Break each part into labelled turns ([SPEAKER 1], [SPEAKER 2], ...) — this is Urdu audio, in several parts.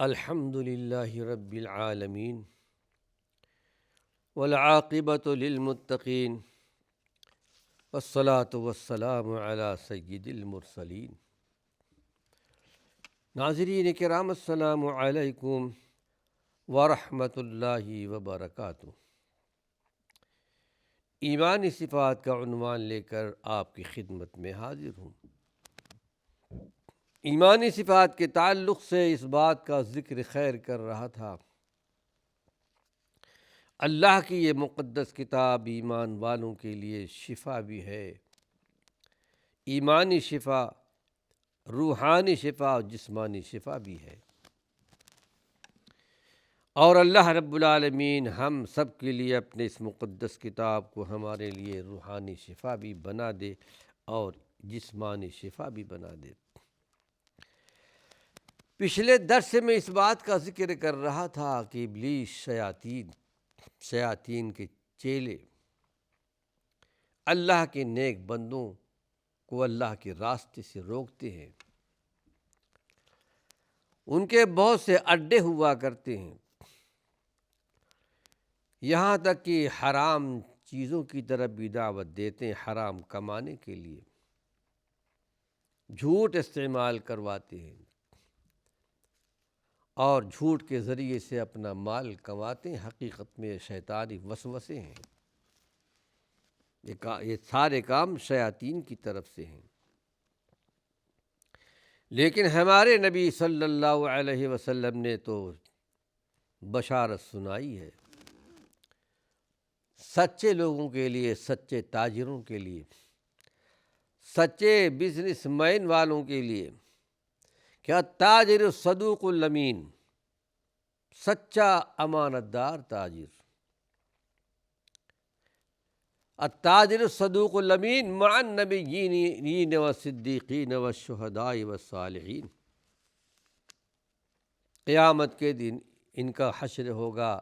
[SPEAKER 1] الحمد للہ رب العالمین والعاقبۃ للمتقین والصلاة والسلام علی سید المرسلین۔ ناظرین کرام، السلام علیکم ورحمۃ اللہ وبرکاتہ۔ ایمانی صفات کا عنوان لے کر آپ کی خدمت میں حاضر ہوں۔ ایمانی صفات کے تعلق سے اس بات کا ذکر خیر کر رہا تھا، اللہ کی یہ مقدس کتاب ایمان والوں کے لیے شفا بھی ہے، ایمانی شفا، روحانی شفا اور جسمانی شفا بھی ہے۔ اور اللہ رب العالمین ہم سب کے لیے اپنے اس مقدس کتاب کو ہمارے لیے روحانی شفا بھی بنا دے اور جسمانی شفا بھی بنا دے۔ پچھلے درس میں اس بات کا ذکر کر رہا تھا کہ ابلیس شیاطین کے چیلے اللہ کے نیک بندوں کو اللہ کے راستے سے روکتے ہیں، ان کے بہت سے اڈے ہوا کرتے ہیں، یہاں تک کہ حرام چیزوں کی طرف بھی دعوت دیتے ہیں، حرام کمانے کے لیے جھوٹ استعمال کرواتے ہیں اور جھوٹ کے ذریعے سے اپنا مال کماتے ہیں۔ حقیقت میں شیطانی وسوسے ہیں، یہ سارے کام شیاطین کی طرف سے ہیں۔ لیکن ہمارے نبی صلی اللہ علیہ وسلم نے تو بشارت سنائی ہے سچے لوگوں کے لیے، سچے تاجروں کے لیے، سچے بزنس مین والوں کے لیے، کیا تاجر الصدوق الامین، سچا امانت دار تاجر، التاجر الصدوق الامین مع النبیین والصدیقین والشہداء والصالحین۔ قیامت کے دن ان کا حشر ہوگا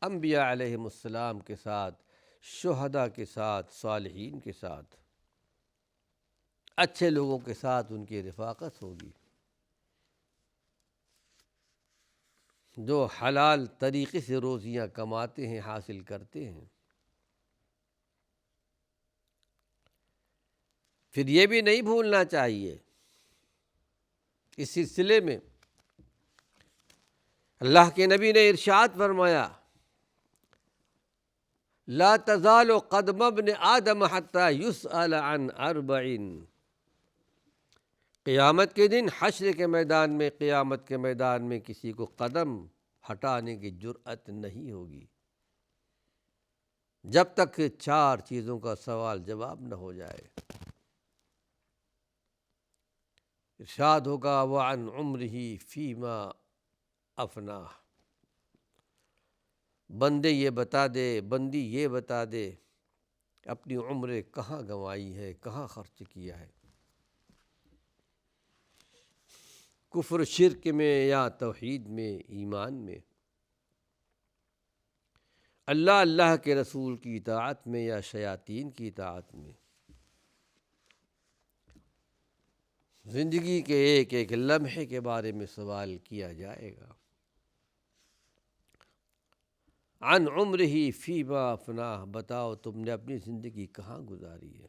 [SPEAKER 1] انبیاء علیہم السلام کے ساتھ، شہداء کے ساتھ، صالحین کے ساتھ، اچھے لوگوں کے ساتھ ان کی رفاقت ہوگی، جو حلال طریقے سے روزیاں کماتے ہیں، حاصل کرتے ہیں۔ پھر یہ بھی نہیں بھولنا چاہیے، اس سلسلے میں اللہ کے نبی نے ارشاد فرمایا، لا تزال قدم ابن آدم حتی یسأل عن اربع۔ قیامت کے دن، حشر کے میدان میں، قیامت کے میدان میں کسی کو قدم ہٹانے کی جرأت نہیں ہوگی جب تک کہ 4 چیزوں کا سوال جواب نہ ہو جائے۔ ارشاد ہوگا وعن عمرہ فیما افناہ، بندے یہ بتا دے، بندی یہ بتا دے اپنی عمر کہاں گنوائی ہے، کہاں خرچ کیا ہے، کفر شرک میں یا توحید میں، ایمان میں، اللہ کے رسول کی اطاعت میں یا شیاطین کی اطاعت میں۔ زندگی کے ایک ایک لمحے کے بارے میں سوال کیا جائے گا۔ عن عمرہ فیما افناہ، بتاؤ تم نے اپنی زندگی کہاں گزاری ہے۔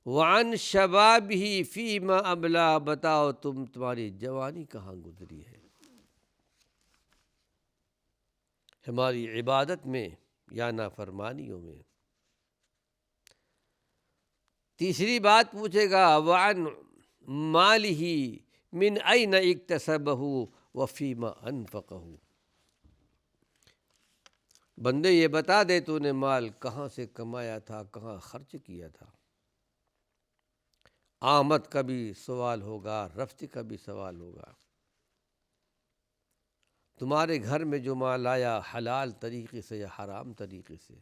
[SPEAKER 1] وعن شبابہ فیما ابلاہ، بتاؤ تمہاری جوانی کہاں گزری ہے، ہماری عبادت میں یا نافرمانیوں میں۔ تیسری بات پوچھے گا وعن مالہ من این اکتسبہ وفیما انفقہ، بندے یہ بتا دے تو نے مال کہاں سے کمایا تھا، کہاں خرچ کیا تھا۔ آمد کا بھی سوال ہوگا، رفت کا بھی سوال ہوگا۔ تمہارے گھر میں جو مال آیا، حلال طریقے سے یا حرام طریقے سے،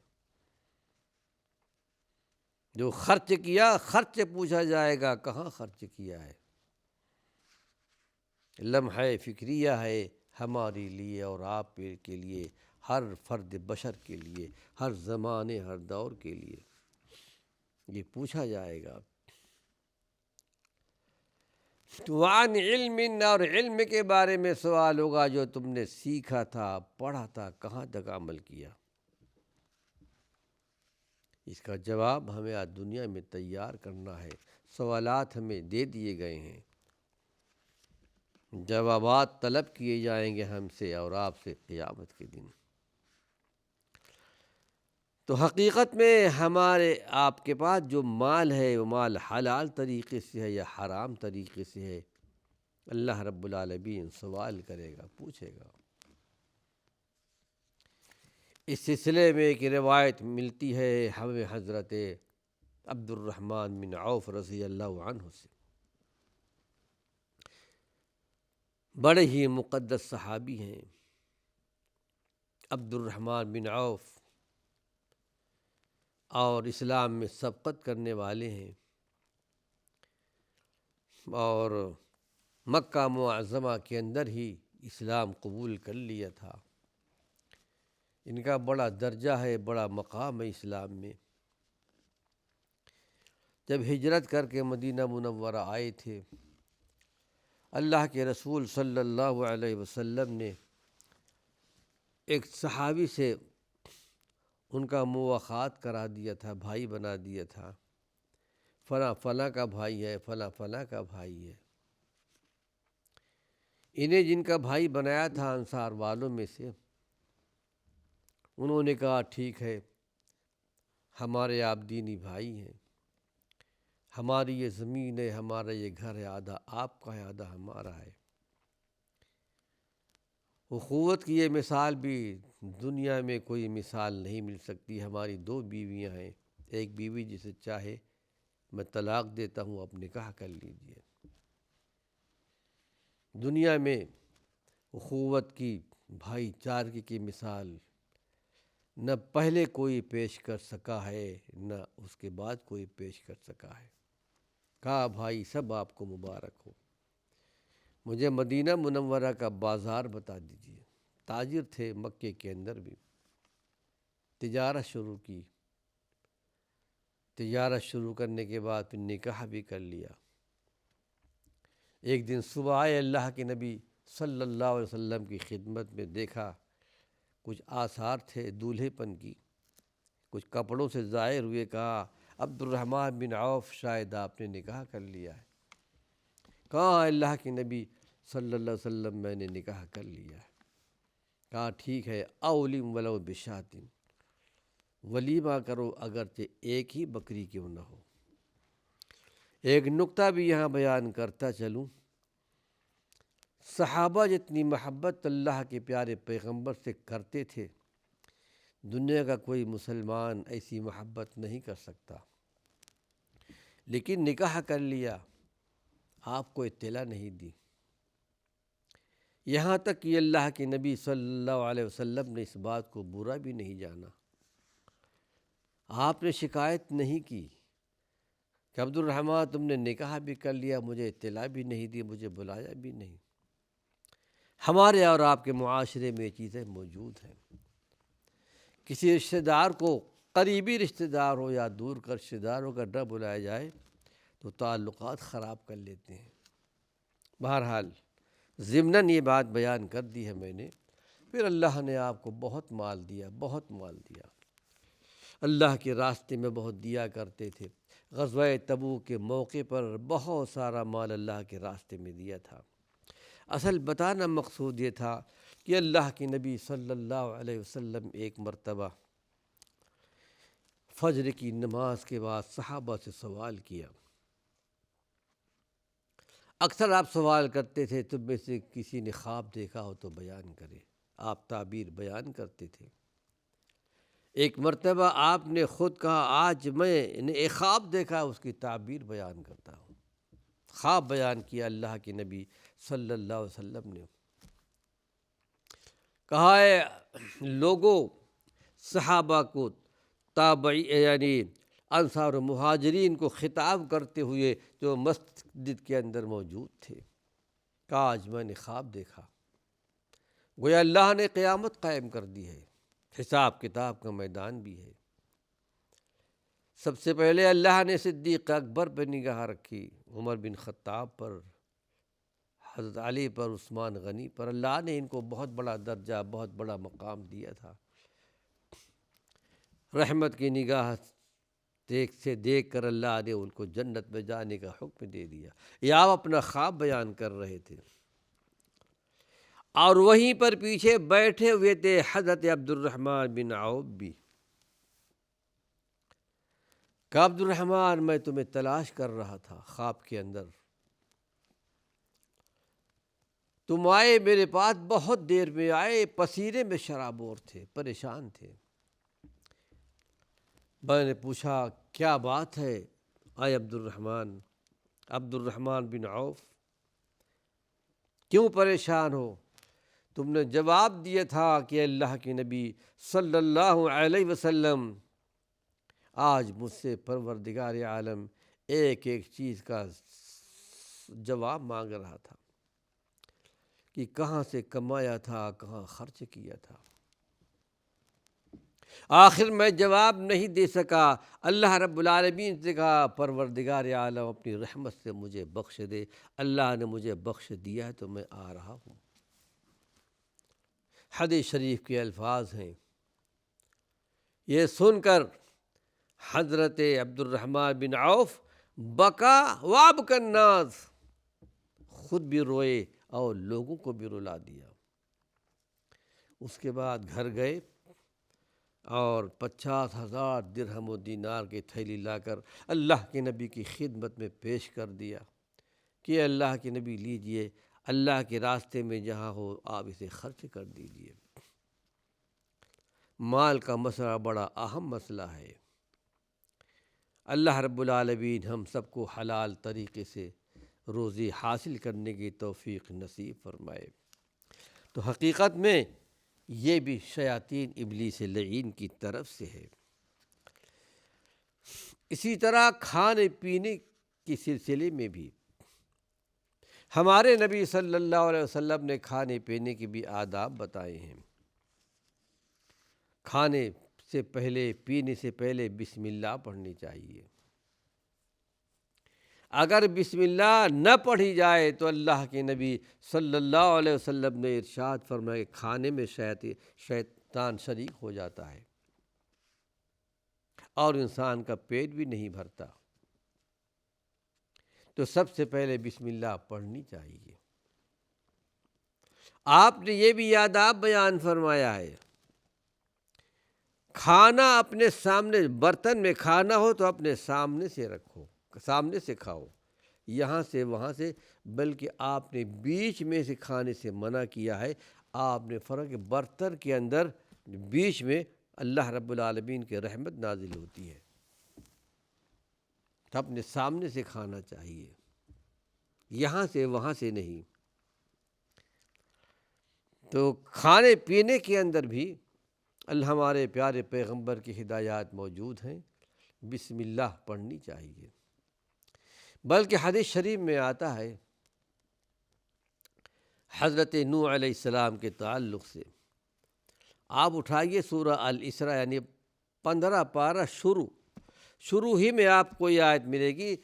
[SPEAKER 1] جو خرچ کیا، خرچ پوچھا جائے گا کہاں خرچ کیا ہے۔ لمحہ فکریہ ہے ہمارے لیے اور آپ کے لیے، ہر فرد بشر کے لیے، ہر زمانے، ہر دور کے لیے یہ پوچھا جائے گا۔ وعن علم، اور علم کے بارے میں سوال ہوگا جو تم نے سیکھا تھا، پڑھا تھا، کہاں تک عمل کیا۔ اس کا جواب ہمیں آج دنیا میں تیار کرنا ہے۔ سوالات ہمیں دے دیے گئے ہیں، جوابات طلب کیے جائیں گے ہم سے اور آپ سے قیامت کے دن۔ تو حقیقت میں ہمارے آپ کے پاس جو مال ہے وہ مال حلال طریقے سے ہے یا حرام طریقے سے ہے، اللہ رب العالمین سوال کرے گا، پوچھے گا۔ اس سلسلے میں ایک روایت ملتی ہے ہمیں حضرت عبد الرحمن بن عوف رضی اللہ عنہ سے، بڑے ہی مقدس صحابی ہیں عبد الرحمن بن عوف، اور اسلام میں سبقت کرنے والے ہیں، اور مکہ معظمہ کے اندر ہی اسلام قبول کر لیا تھا۔ ان کا بڑا درجہ ہے، بڑا مقام ہے اسلام میں۔ جب ہجرت کر کے مدینہ منورہ آئے تھے، اللہ کے رسول صلی اللہ علیہ وسلم نے ایک صحابی سے ان کا مواخات کرا دیا تھا، بھائی بنا دیا تھا، فلاں فلاں کا بھائی ہے، فلاں فلاں کا بھائی ہے۔ انہیں جن کا بھائی بنایا تھا انصار والوں میں سے، انہوں نے کہا ٹھیک ہے، ہمارے آپ دینی بھائی ہیں، ہماری یہ زمین ہے، ہمارا یہ گھر ہے، آدھا آپ کا ہے، آدھا ہمارا ہے۔ اخوت کی یہ مثال بھی دنیا میں کوئی مثال نہیں مل سکتی۔ ہماری 2 بیویاں ہیں، ایک بیوی جسے چاہے میں طلاق دیتا ہوں، آپ نکاح کر لیجئے۔ دنیا میں اخوت کی، بھائی چارگی کی مثال نہ پہلے کوئی پیش کر سکا ہے، نہ اس کے بعد کوئی پیش کر سکا ہے۔ کہا بھائی سب آپ کو مبارک ہو، مجھے مدینہ منورہ کا بازار بتا دیجیے۔ تاجر تھے مکے کے اندر بھی، تجارت شروع کی، تجارت شروع کرنے کے بعد پھر نکاح بھی کر لیا۔ ایک دن صبح آئے اللہ کے نبی صلی اللہ علیہ وسلم کی خدمت میں، دیکھا کچھ آثار تھے دولہے پن کی، کچھ کپڑوں سے ظاہر ہوئے۔ کہا عبد الرحمن بن عوف شاید آپ نے نکاح کر لیا ہے۔ کہا اللہ کے نبی صلی اللہ علیہ وسلم میں نے نکاح کر لیا ہے۔ کہا ٹھیک ہے، اولم ولو بشاتن، ولیمہ کرو اگرچہ ایک ہی بکری کیوں نہ ہو۔ ایک نقطہ بھی یہاں بیان کرتا چلوں، صحابہ جتنی محبت اللہ کے پیارے پیغمبر سے کرتے تھے، دنیا کا کوئی مسلمان ایسی محبت نہیں کر سکتا، لیکن نکاح کر لیا، آپ کو اطلاع نہیں دی۔ یہاں تک کہ اللہ کے نبی صلی اللہ علیہ وسلم نے اس بات کو برا بھی نہیں جانا، آپ نے شکایت نہیں کی کہ عبد الرحمن تم نے نکاح بھی کر لیا، مجھے اطلاع بھی نہیں دی، مجھے بلایا بھی نہیں۔ ہمارے اور آپ کے معاشرے میں یہ چیزیں موجود ہیں۔ کسی رشتہ دار کو، قریبی رشتہ دار ہو یا دور کا رشتہ دار ہو، اگر نہ بلایا جائے تو تعلقات خراب کر لیتے ہیں۔ بہرحال ضمناً یہ بات بیان کر دی ہے میں نے۔ پھر اللہ نے آپ کو بہت مال دیا، بہت مال دیا، اللہ کے راستے میں بہت دیا کرتے تھے۔ غزوہ تبوک کے موقع پر بہت سارا مال اللہ کے راستے میں دیا تھا۔ اصل بتانا مقصود یہ تھا کہ اللہ کے نبی صلی اللہ علیہ وسلم ایک مرتبہ فجر کی نماز کے بعد صحابہ سے سوال کیا۔ اکثر آپ سوال کرتے تھے تم میں سے کسی نے خواب دیکھا ہو تو بیان کرے، آپ تعبیر بیان کرتے تھے۔ ایک مرتبہ آپ نے خود کہا آج میں نے ایک خواب دیکھا، اس کی تعبیر بیان کرتا ہوں۔ خواب بیان کیا اللہ کے نبی صلی اللہ علیہ وسلم نے۔ کہا ہے لوگوں، صحابہ کو، تابعی یعنی انصار و مہاجرین کو خطاب کرتے ہوئے جو مسجد کے اندر موجود تھے، کہا آج میں نے خواب دیکھا، گویا اللہ نے قیامت قائم کر دی ہے، حساب کتاب کا میدان بھی ہے۔ سب سے پہلے اللہ نے صدیق اکبر پہ نگاہ رکھی، عمر بن خطاب پر، حضرت علی پر، عثمان غنی پر اللہ نے ان کو بہت بڑا درجہ، بہت بڑا مقام دیا تھا۔ رحمت کی نگاہ دیکھ کر اللہ نے ان کو جنت میں جانے کا حکم دے دیا۔ یہ آپ اپنا خواب بیان کر رہے تھے، اور وہیں پر پیچھے بیٹھے ہوئے تھے حضرت عبد الرحمن بن عوف بھی۔ کہ عبد الرحمن میں تمہیں تلاش کر رہا تھا خواب کے اندر، تم آئے میرے پاس، بہت دیر میں آئے، پسینے میں شرابور تھے، پریشان تھے۔ میں نے پوچھا کیا بات ہے اے عبد الرحمن بن عوف، کیوں پریشان ہو؟ تم نے جواب دیا تھا کہ اللہ کے نبی صلی اللہ علیہ وسلم آج مجھ سے پروردگار عالم ایک ایک چیز کا جواب مانگ رہا تھا کہ کہاں سے کمایا تھا، کہاں خرچ کیا تھا۔ آخر میں جواب نہیں دے سکا۔ اللہ رب العالمین سے کہا پروردگار عالم اپنی رحمت سے مجھے بخش دے۔ اللہ نے مجھے بخش دیا ہے تو میں آ رہا ہوں۔ حدیث شریف کے الفاظ ہیں۔ یہ سن کر حضرت عبد الرحمن بن عوف بکا وابکا الناس، خود بھی روئے اور لوگوں کو بھی رلا دیا۔ اس کے بعد گھر گئے اور 50,000 درہم و دینار کی تھیلی لا کر اللہ کے نبی کی خدمت میں پیش کر دیا کہ اللہ کے نبی لیجئے، اللہ کے راستے میں جہاں ہو آپ اسے خرچ کر دیجئے۔ مال کا مسئلہ بڑا اہم مسئلہ ہے۔ اللہ رب العالمین ہم سب کو حلال طریقے سے روزی حاصل کرنے کی توفیق نصیب فرمائے۔ تو حقیقت میں یہ بھی شیاطین ابلیس لعین کی طرف سے ہے۔ اسی طرح کھانے پینے کے سلسلے میں بھی ہمارے نبی صلی اللہ علیہ وسلم نے کھانے پینے کے بھی آداب بتائے ہیں۔ کھانے سے پہلے، پینے سے پہلے بسم اللہ پڑھنی چاہیے۔ اگر بسم اللہ نہ پڑھی جائے تو اللہ کے نبی صلی اللہ علیہ وسلم نے ارشاد فرمایا کہ کھانے میں شیطان شریک ہو جاتا ہے اور انسان کا پیٹ بھی نہیں بھرتا۔ تو سب سے پہلے بسم اللہ پڑھنی چاہیے۔ آپ نے یہ بھی آداب بیان فرمایا ہے، کھانا اپنے سامنے، برتن میں کھانا ہو تو اپنے سامنے سے رکھو، سامنے سے کھاؤ، یہاں سے وہاں سے، بلکہ آپ نے بیچ میں سے کھانے سے منع کیا ہے۔ آپ نے فرق برتن کے اندر بیچ میں اللہ رب العالمین کی رحمت نازل ہوتی ہے، تو اپنے سامنے سے کھانا چاہیے، یہاں سے وہاں سے نہیں۔ تو کھانے پینے کے اندر بھی ہمارے پیارے پیغمبر کی ہدایات موجود ہیں، بسم اللہ پڑھنی چاہیے۔ بلکہ حدیث شریف میں آتا ہے حضرت نوح علیہ السلام کے تعلق سے، آپ اٹھائیے سورہ الاسراء، یعنی 15 پارہ شروع ہی میں آپ کو یہ آیت ملے گی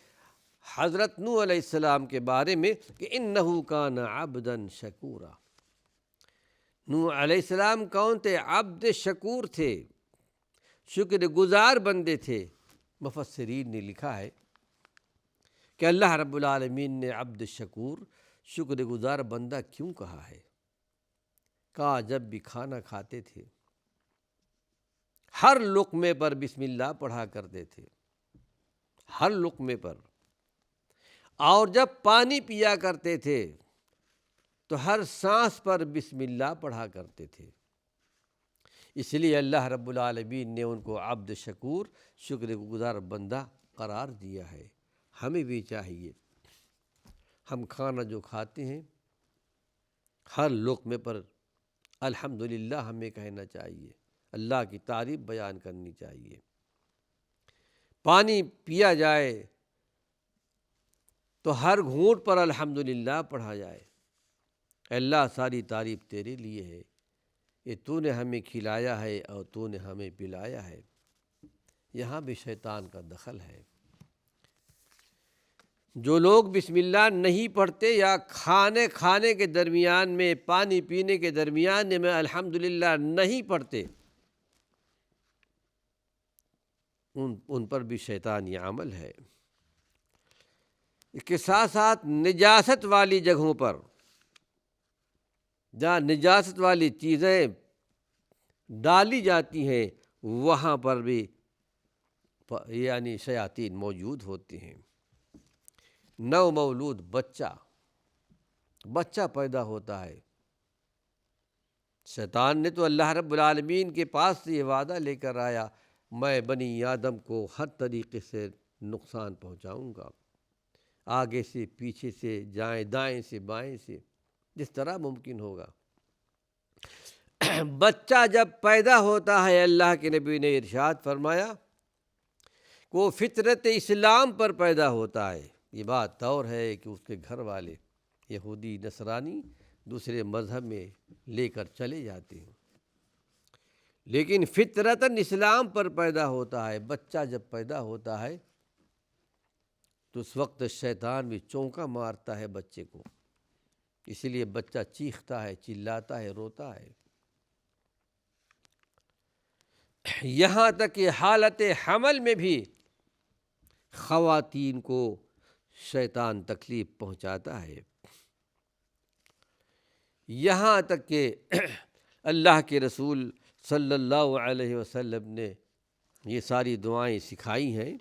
[SPEAKER 1] حضرت نوح علیہ السلام کے بارے میں کہ انہ کان عبدا شکورا۔ نوح علیہ السلام کون تھے؟ عبد شکور تھے، شکر گزار بندے تھے۔ مفسرین نے لکھا ہے کہ اللہ رب العالمین نے عبد شکور، شکر گزار بندہ کیوں کہا ہے؟ کہا جب بھی کھانا کھاتے تھے ہر لقمے پر بسم اللہ پڑھا کرتے تھے، ہر لقمے پر، اور جب پانی پیا کرتے تھے تو ہر سانس پر بسم اللہ پڑھا کرتے تھے۔ اس لیے اللہ رب العالمین نے ان کو عبد شکور، شکر گزار بندہ قرار دیا ہے۔ ہمیں بھی چاہیے ہم کھانا جو کھاتے ہیں ہر لقمے پر الحمدللہ ہمیں کہنا چاہیے، اللہ کی تعریف بیان کرنی چاہیے۔ پانی پیا جائے تو ہر گھونٹ پر الحمدللہ پڑھا جائے، اللہ ساری تعریف تیرے لیے ہے، یہ تو نے ہمیں کھلایا ہے اور تو نے ہمیں پلایا ہے۔ یہاں بھی شیطان کا دخل ہے۔ جو لوگ بسم اللہ نہیں پڑھتے یا کھانے کے درمیان میں، پانی پینے کے درمیان میں الحمدللہ نہیں پڑھتے، ان پر بھی شیطانی عمل ہے۔ اس کے ساتھ ساتھ نجاست والی جگہوں پر، جہاں نجاست والی چیزیں ڈالی جاتی ہیں، وہاں پر بھی یعنی شیاطین موجود ہوتے ہیں۔ نو مولود بچہ پیدا ہوتا ہے، شیطان نے تو اللہ رب العالمین کے پاس سے یہ وعدہ لے کر آیا، میں بنی آدم کو ہر طریقے سے نقصان پہنچاؤں گا، آگے سے، پیچھے سے، دائیں سے، بائیں سے، جس طرح ممکن ہوگا۔ بچہ جب پیدا ہوتا ہے، اللہ کے نبی نے ارشاد فرمایا کہ وہ فطرت اسلام پر پیدا ہوتا ہے۔ یہ بات طور ہے کہ اس کے گھر والے یہودی نصرانی دوسرے مذہب میں لے کر چلے جاتے ہیں، لیکن فطرتاً اسلام پر پیدا ہوتا ہے۔ بچہ جب پیدا ہوتا ہے تو اس وقت شیطان بھی چونکا مارتا ہے بچے کو، اس لیے بچہ چیختا ہے، چلاتا ہے، روتا ہے۔ یہاں تک کہ حالت حمل میں بھی خواتین کو شیطان تکلیف پہنچاتا ہے، یہاں تک کہ اللہ کے رسول صلی اللہ علیہ وسلم نے یہ ساری دعائیں سکھائی ہیں۔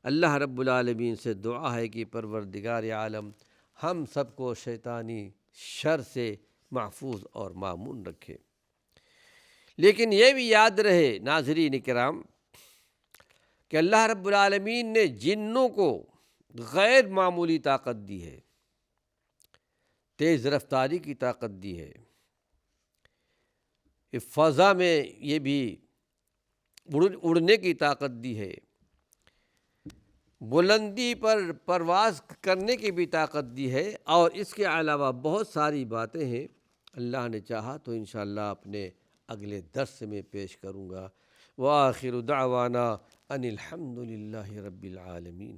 [SPEAKER 1] اللہ رب العالمین سے دعا ہے کہ پروردگار عالم ہم سب کو شیطانی شر سے محفوظ اور مامون رکھے۔ لیکن یہ بھی یاد رہے ناظرین کرام کہ اللہ رب العالمین نے جنوں کو غیر معمولی طاقت دی ہے، تیز رفتاری کی طاقت دی ہے، فضا میں یہ بھی اڑنے کی طاقت دی ہے، بلندی پر پرواز کرنے کی بھی طاقت دی ہے، اور اس کے علاوہ بہت ساری باتیں ہیں۔ اللہ نے چاہا تو انشاءاللہ اپنے اگلے درس میں پیش کروں گا۔ وآخر دعوانا ان الحمد للہ رب العالمین۔